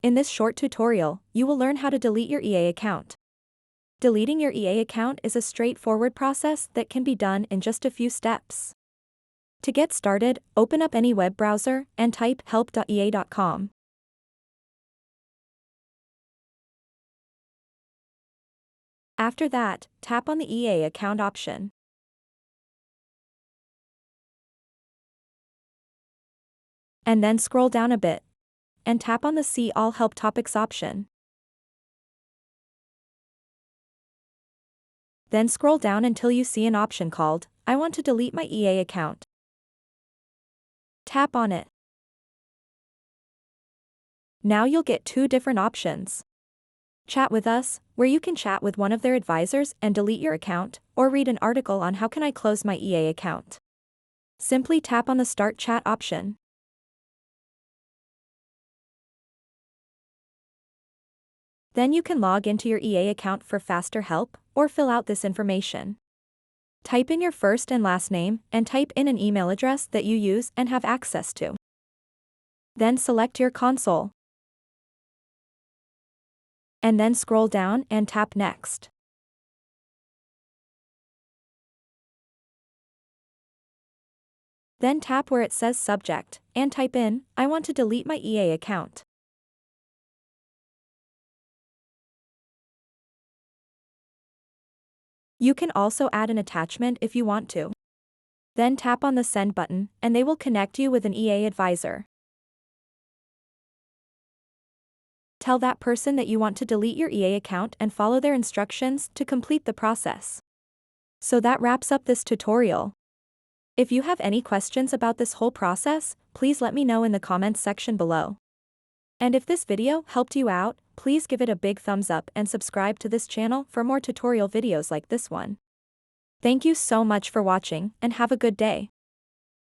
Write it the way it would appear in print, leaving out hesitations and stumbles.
In this short tutorial, you will learn how to delete your EA account. Deleting your EA account is a straightforward process that can be done in just a few steps. To get started, open up any web browser and type help.ea.com. After that, tap on the EA account option. And then scroll down a bit and tap on the See All Help Topics option. Then scroll down until you see an option called, I want to delete my EA account. Tap on it. Now you'll get two different options. Chat with us, where you can chat with one of their advisors and delete your account, or read an article on how can I close my EA account. Simply tap on the Start Chat option. Then you can log into your EA account for faster help, or fill out this information. Type in your first and last name, and type in an email address that you use and have access to. Then select your console. And then scroll down and tap Next. Then tap where it says Subject, and type in, I want to delete my EA account. You can also add an attachment if you want to. Then tap on the Send button, and they will connect you with an EA advisor. Tell that person that you want to delete your EA account and follow their instructions to complete the process. So that wraps up this tutorial. If you have any questions about this whole process, please let me know in the comments section below. And if this video helped you out, please give it a big thumbs up and subscribe to this channel for more tutorial videos like this one. Thank you so much for watching and have a good day.